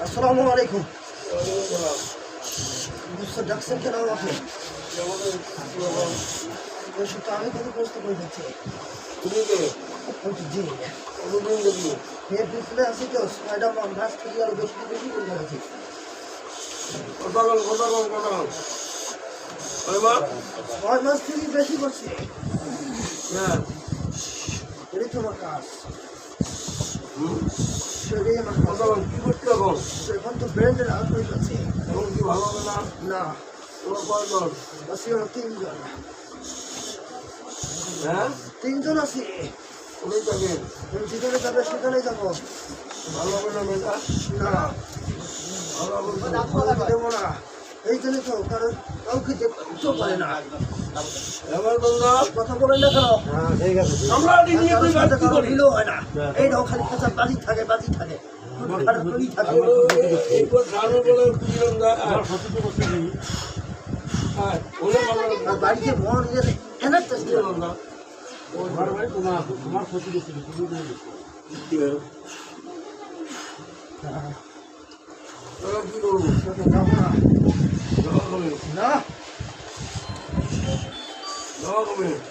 আসসালামু আলাইকুম। বুঝতে ডাকছেন কেন আমাকে? আমি কত কষ্ট করে যাচ্ছি। জি এর পিছনে আছি তো ম্যাডাম মাছ থেকে আরো বেশি বেশি করে যাচ্ছি। 6 মাস থেকে বেশি করছি। এটাই তো আমার কাজ। এখন তো ব্র্যান্ডের আউট হয়ে যাচ্ছে। না 3 জন আছি। যেখানে যাবে সেখানে যাবো। দেবো না এই জন্য তো কারণ কাউকে দেখতে পারে না। কথা বলেন না কেন? দিলেও হয় না। এইটাও খালি বাজি থাকে বাজি থাকে। বাড়িতে মন এনার চেষ্টা তোমার ক্ষতি না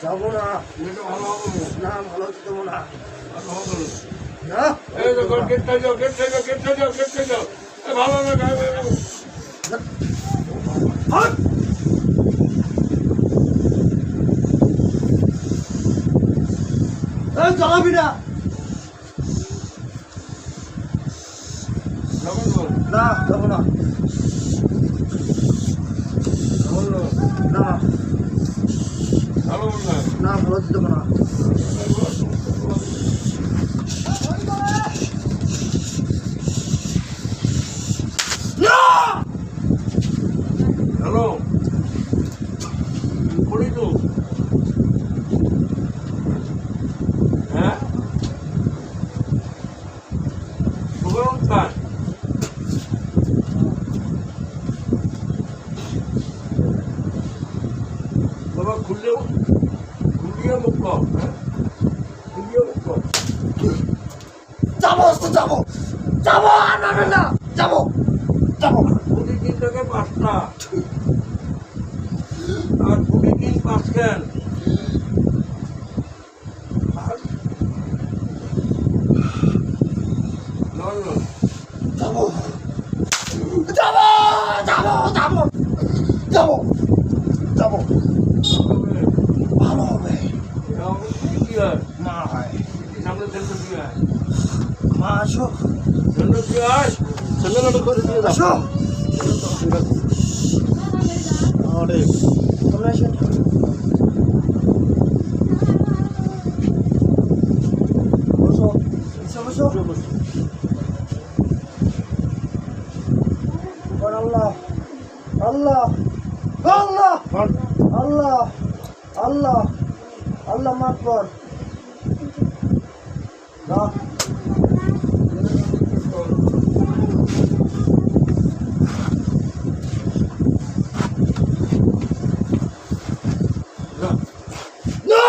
যাবো না না ভালো দেবো না চালাবি না না যাবো না না না ভালো দেবো না হ্যালো করি তো হ্যাঁ বাবা খুললেও খুলিয়ে মুক্ত হ্যাঁ খুলিয়ে মুক্ত যাবো যাবো যাবো আনাবে না যাবো যাবো প্রতিদিন থেকে 5টা আর প্রতিদিন 5 ক্যান যাবো যাবো যাবো যাবো যাবো যাবো ভালো হবে কি হয় মা হয় সামনে ধন্য কি হয় মা আসো ধন্য কি হয় চন্দন করে দিয়ে আসো অনেক তোমরা এসে বসো বসো বসো আল্লাহ আল্লাহ আল্লাহ আল্লাহ আল্লাহ আল্লাহ মাফ কর না No.